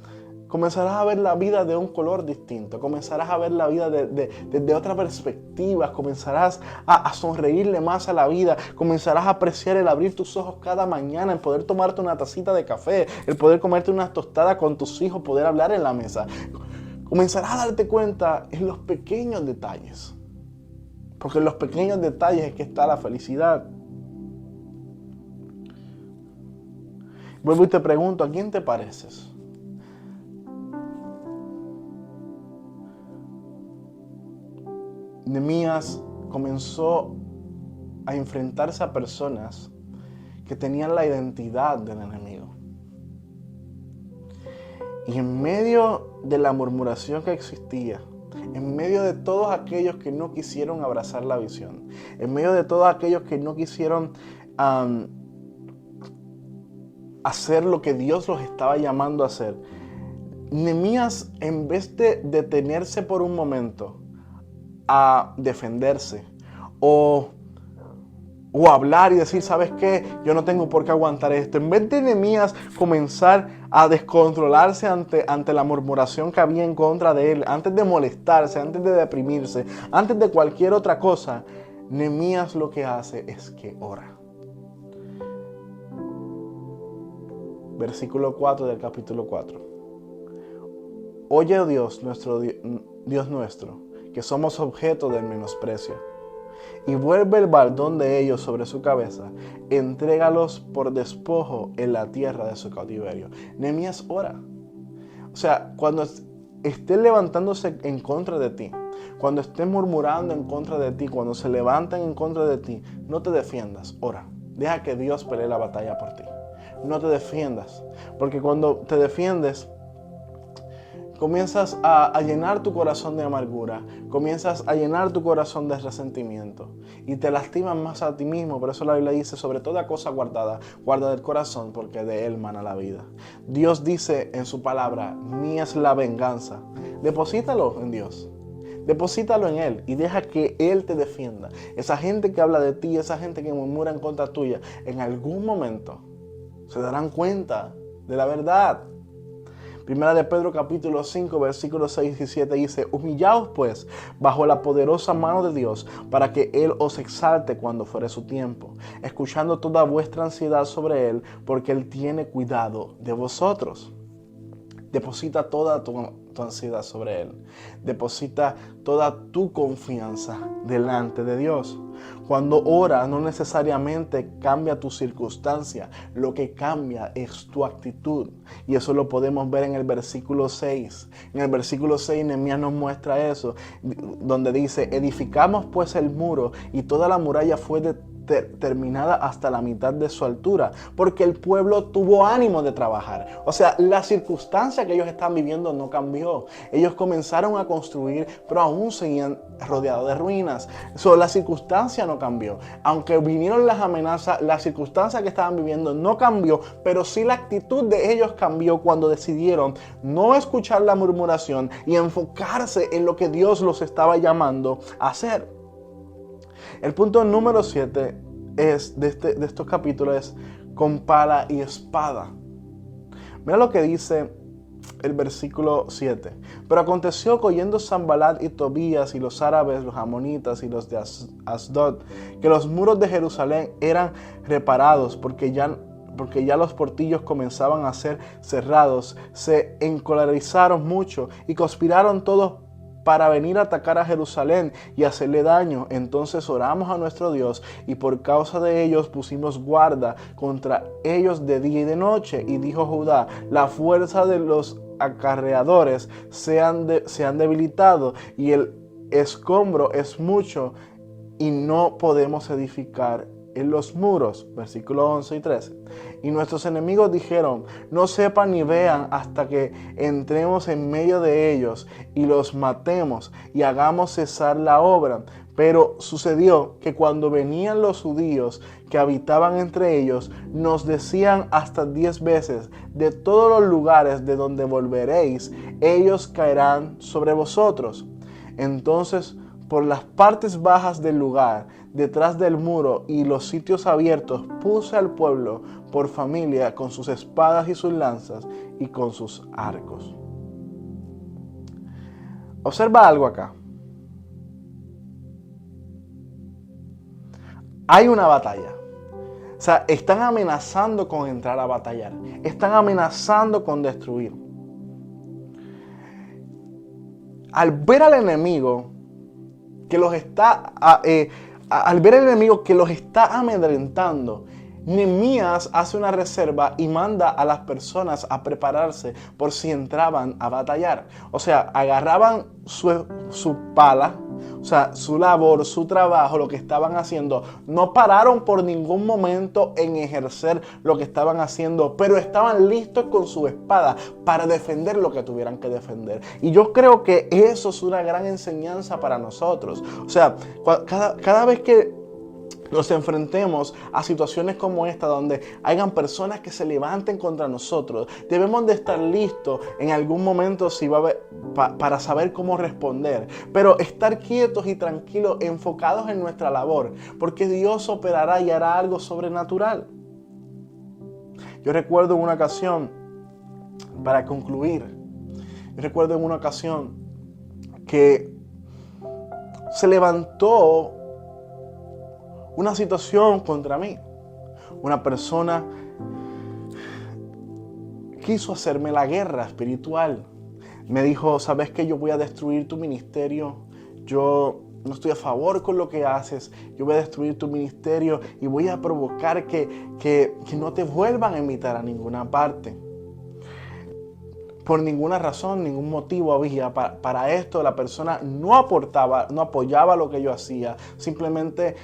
comenzarás a ver la vida de un color distinto, comenzarás a ver la vida desde otra perspectiva, comenzarás a sonreírle más a la vida, comenzarás a apreciar el abrir tus ojos cada mañana, el poder tomarte una tacita de café, el poder comerte unas tostadas con tus hijos, poder hablar en la mesa. Comenzarás a darte cuenta en los pequeños detalles. Porque en los pequeños detalles es que está la felicidad. Vuelvo y te pregunto, ¿a quién te pareces? Nehemías comenzó a enfrentarse a personas que tenían la identidad del enemigo. Y en medio de la murmuración que existía, en medio de todos aquellos que no quisieron abrazar la visión, en medio de todos aquellos que no quisieron hacer lo que Dios los estaba llamando a hacer, Nehemías, en vez de detenerse por un momento a defenderse o hablar y decir, ¿sabes qué? Yo no tengo por qué aguantar esto. En vez de Nehemías comenzar a descontrolarse ante la murmuración que había en contra de él, antes de molestarse, antes de deprimirse, antes de cualquier otra cosa, Nehemías lo que hace es que ora. Versículo 4 del capítulo 4. Oye, oh Dios nuestro, que somos objeto del menosprecio, y vuelve el baldón de ellos sobre su cabeza, entrégalos por despojo en la tierra de su cautiverio. Nehemías ora. O sea, cuando esté levantándose en contra de ti, cuando esté murmurando en contra de ti, cuando se levanten en contra de ti, no te defiendas, ora. Deja que Dios pelee la batalla por ti. No te defiendas, porque cuando te defiendes, comienzas a llenar tu corazón de amargura, comienzas a llenar tu corazón de resentimiento y te lastimas más a ti mismo. Por eso la Biblia dice, sobre toda cosa guarda del corazón, porque de él mana la vida. Dios dice en su palabra, mía es la venganza. Deposítalo en Dios. Deposítalo en Él y deja que Él te defienda. Esa gente que habla de ti, esa gente que murmura en contra tuya, en algún momento se darán cuenta de la verdad. Primera de Pedro capítulo 5 versículos 6 y 7 dice, humillaos pues bajo la poderosa mano de Dios, para que Él os exalte cuando fuere su tiempo, escuchando toda vuestra ansiedad sobre Él, porque Él tiene cuidado de vosotros. Deposita toda tu ansiedad sobre Él. Deposita toda tu confianza delante de Dios. Cuando oras, no necesariamente cambia tu circunstancia. Lo que cambia es tu actitud. Y eso lo podemos ver en el versículo 6. En el versículo 6, Nehemías nos muestra eso, donde dice, edificamos pues el muro y toda la muralla fue terminada hasta la mitad de su altura, porque el pueblo tuvo ánimo de trabajar. O sea, la circunstancia que ellos estaban viviendo no cambió. Ellos comenzaron a construir, pero aún seguían rodeados de ruinas. La circunstancia no cambió. Aunque vinieron las amenazas, la circunstancia que estaban viviendo no cambió, pero sí la actitud de ellos cambió cuando decidieron no escuchar la murmuración y enfocarse en lo que Dios los estaba llamando a hacer. El punto número 7 es de estos capítulos es con pala y espada. Mira lo que dice el versículo 7. Pero aconteció que oyendo Sanbalat y Tobías y los árabes, los amonitas y los de Asdod, que los muros de Jerusalén eran reparados porque ya los portillos comenzaban a ser cerrados, se encolerizaron mucho y conspiraron todos para venir a atacar a Jerusalén y hacerle daño. Entonces oramos a nuestro Dios y por causa de ellos pusimos guarda contra ellos de día y de noche. Y dijo Judá, la fuerza de los acarreadores se han debilitado y el escombro es mucho y no podemos edificar en los muros. Versículos 11 y 13. Y nuestros enemigos dijeron, no sepan ni vean hasta que entremos en medio de ellos y los matemos y hagamos cesar la obra. Pero sucedió que cuando venían los judíos que habitaban entre ellos, nos decían hasta 10 veces, de todos los lugares de donde volveréis, ellos caerán sobre vosotros. Entonces, por las partes bajas del lugar, detrás del muro y los sitios abiertos, puse al pueblo por familia con sus espadas y sus lanzas y con sus arcos. Observa algo acá. Hay una batalla. O sea, están amenazando con entrar a batallar. Están amenazando con destruir. Al ver al enemigo que los está amedrentando, Nehemías hace una reserva y manda a las personas a prepararse por si entraban a batallar. O sea, agarraban su pala, o sea, su labor, su trabajo, lo que estaban haciendo. No pararon por ningún momento en ejercer lo que estaban haciendo, pero estaban listos con su espada para defender lo que tuvieran que defender. Y yo creo que eso es una gran enseñanza para nosotros. O sea, cada vez que nos enfrentemos a situaciones como esta, donde hayan personas que se levanten contra nosotros, debemos de estar listos en algún momento para saber cómo responder, pero estar quietos y tranquilos, enfocados en nuestra labor, porque Dios operará y hará algo sobrenatural. Yo recuerdo en una ocasión, para concluir, que se levantó una situación contra mí. Una persona quiso hacerme la guerra espiritual. Me dijo, ¿sabes qué? Yo voy a destruir tu ministerio. Yo no estoy a favor con lo que haces. Yo voy a destruir tu ministerio y voy a provocar que no te vuelvan a invitar a ninguna parte. Por ninguna razón, ningún motivo había para esto. La persona no apoyaba lo que yo hacía. Simplemente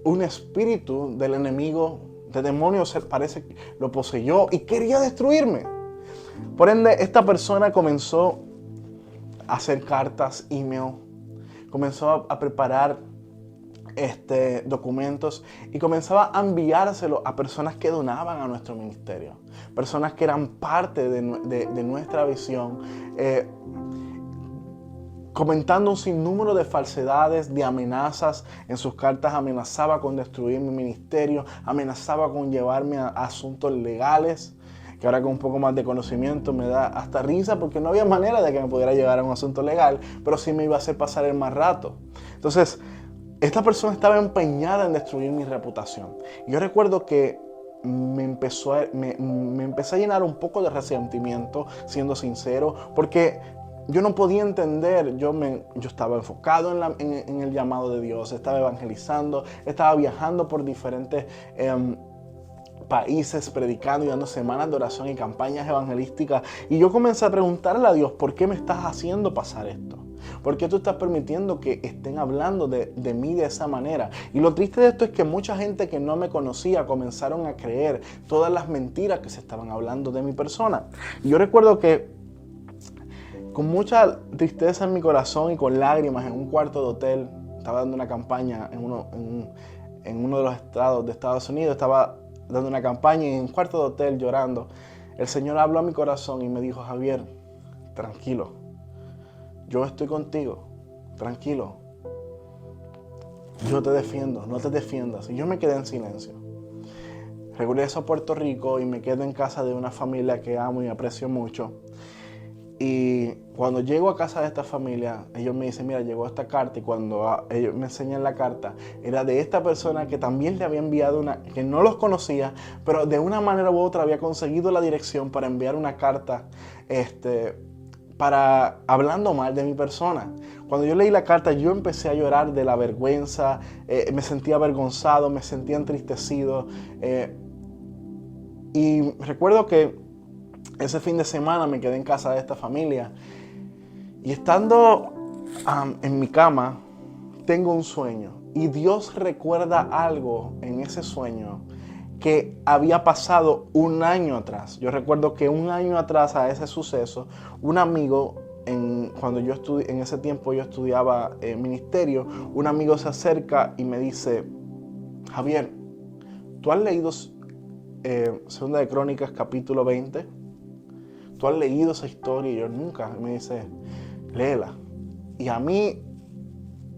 un espíritu del enemigo, de demonios, parece que lo poseyó y quería destruirme. Por ende, esta persona comenzó a hacer cartas, email, comenzó a preparar documentos y comenzaba a enviárselo a personas que donaban a nuestro ministerio, personas que eran parte de nuestra visión, comentando un sinnúmero de falsedades, de amenazas. En sus cartas amenazaba con destruir mi ministerio, amenazaba con llevarme a asuntos legales, que ahora con un poco más de conocimiento me da hasta risa, porque no había manera de que me pudiera llevar a un asunto legal, pero sí me iba a hacer pasar el más rato. Entonces, esta persona estaba empeñada en destruir mi reputación. Y yo recuerdo que me empecé a llenar un poco de resentimiento, siendo sincero, porque yo no podía entender. Yo estaba enfocado en el llamado de Dios, estaba evangelizando, estaba viajando por diferentes países, predicando y dando semanas de oración y campañas evangelísticas. Y yo comencé a preguntarle a Dios, ¿por qué me estás haciendo pasar esto? ¿Por qué tú estás permitiendo que estén hablando de mí de esa manera? Y lo triste de esto es que mucha gente que no me conocía comenzaron a creer todas las mentiras que se estaban hablando de mi persona. Y yo recuerdo que con mucha tristeza en mi corazón y con lágrimas en un cuarto de hotel, estaba dando una campaña en uno de los estados de Estados Unidos, estaba dando una campaña y en un cuarto de hotel llorando, el Señor habló a mi corazón y me dijo, Javier, tranquilo, yo estoy contigo, tranquilo, yo te defiendo, no te defiendas. Y yo me quedé en silencio. Regreso a Puerto Rico y me quedo en casa de una familia que amo y aprecio mucho. Y cuando llego a casa de esta familia, ellos me dicen, mira, llegó esta carta. Y cuando ellos me enseñan la carta, era de esta persona que también le había enviado que no los conocía, pero de una manera u otra había conseguido la dirección para enviar una carta, hablando mal de mi persona. Cuando yo leí la carta, yo empecé a llorar de la vergüenza, me sentía avergonzado, me sentía entristecido. Y recuerdo que ese fin de semana me quedé en casa de esta familia y estando en mi cama tengo un sueño y Dios recuerda algo en ese sueño que había pasado un año atrás. Yo recuerdo que un año atrás a ese suceso, un amigo, cuando yo en ese tiempo yo estudiaba ministerio, un amigo se acerca y me dice, Javier, ¿tú has leído Segunda de Crónicas capítulo 20? ¿Tú has leído esa historia? Y yo nunca. Me dice, léela. Y a mí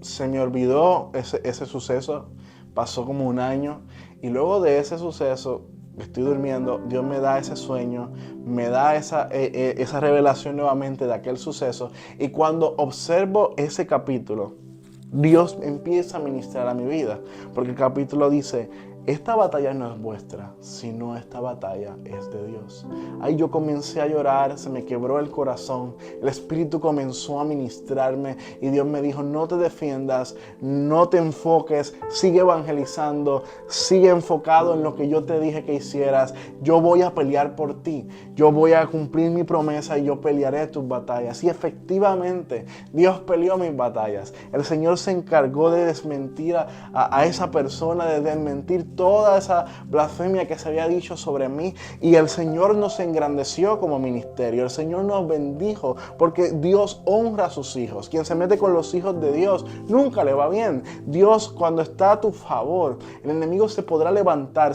se me olvidó ese suceso. Pasó como un año. Y luego de ese suceso, estoy durmiendo, Dios me da ese sueño, me da esa revelación nuevamente de aquel suceso. Y cuando observo ese capítulo, Dios empieza a ministrar a mi vida. Porque el capítulo dice, esta batalla no es vuestra, sino esta batalla es de Dios. Ahí yo comencé a llorar, se me quebró el corazón, el Espíritu comenzó a ministrarme y Dios me dijo, no te defiendas, no te enfoques, sigue evangelizando, sigue enfocado en lo que yo te dije que hicieras. Yo voy a pelear por ti, yo voy a cumplir mi promesa y yo pelearé tus batallas. Y efectivamente, Dios peleó mis batallas. El Señor se encargó de desmentir a esa persona, de desmentir toda esa blasfemia que se había dicho sobre mí. Y el Señor nos engrandeció como ministerio. El Señor nos bendijo porque Dios honra a sus hijos. Quien se mete con los hijos de Dios nunca le va bien. Dios, cuando está a tu favor, el enemigo se podrá levantar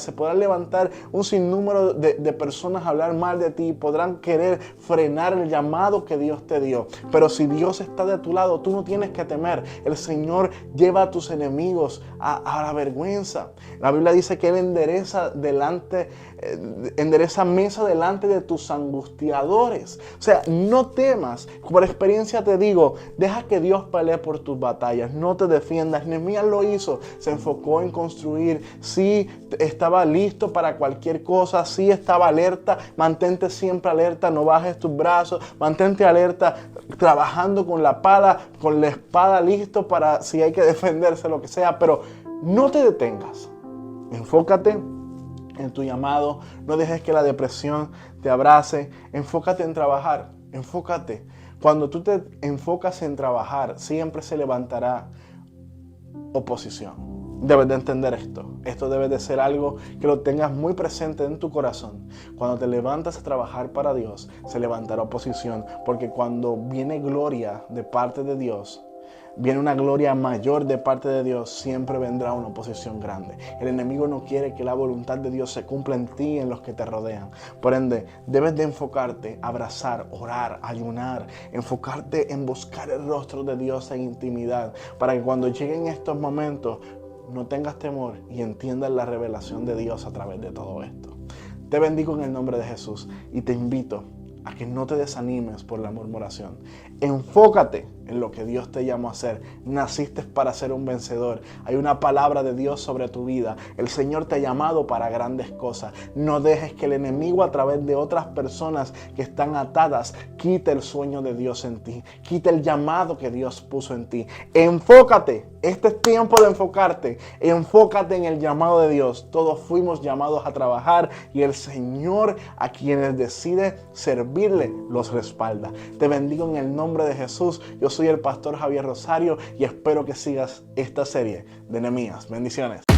un sinnúmero de personas a hablar mal de ti, podrán querer frenar el llamado que Dios te dio. Pero si Dios está de tu lado, tú no tienes que temer. El Señor lleva a tus enemigos a la vergüenza. La Biblia dice que Él endereza mesa delante de tus angustiadores. O sea, no temas. Por experiencia te digo, deja que Dios pelee por tus batallas. No te defiendas. Nehemías lo hizo. Se enfocó en construir. Sí, estaba listo para cualquier cosa. Sí, estaba alerta. Mantente siempre alerta. No bajes tus brazos. Mantente alerta. Trabajando con la pala, con la espada, listo para si hay que defenderse, lo que sea. Pero no te detengas. Enfócate en tu llamado. No dejes que la depresión te abrace. Enfócate en trabajar. Enfócate. Cuando tú te enfocas en trabajar, siempre se levantará oposición. Debes de entender esto. Esto debe de ser algo que lo tengas muy presente en tu corazón. Cuando te levantas a trabajar para Dios, se levantará oposición. Porque cuando viene gloria de parte de Dios, viene una gloria mayor de parte de Dios, siempre vendrá una oposición grande. El enemigo no quiere que la voluntad de Dios se cumpla en ti y en los que te rodean. Por ende, debes de enfocarte, abrazar, orar, ayunar, enfocarte en buscar el rostro de Dios en intimidad, para que cuando lleguen estos momentos no tengas temor y entiendas la revelación de Dios a través de todo esto. Te bendigo en el nombre de Jesús y te invito a que no te desanimes por la murmuración. Enfócate en lo que Dios te llamó a hacer. Naciste para ser un vencedor. Hay una palabra de Dios sobre tu vida. El Señor te ha llamado para grandes cosas. No dejes que el enemigo, a través de otras personas que están atadas, quite el sueño de Dios en ti. Quite el llamado que Dios puso en ti. Enfócate. Este es tiempo de enfocarte. Enfócate en el llamado de Dios. Todos fuimos llamados a trabajar y el Señor, a quienes decide servirle, los respalda. Te bendigo en el nombre de Jesús. Yo soy el pastor Javier Rosario y espero que sigas esta serie de Nehemías. Bendiciones.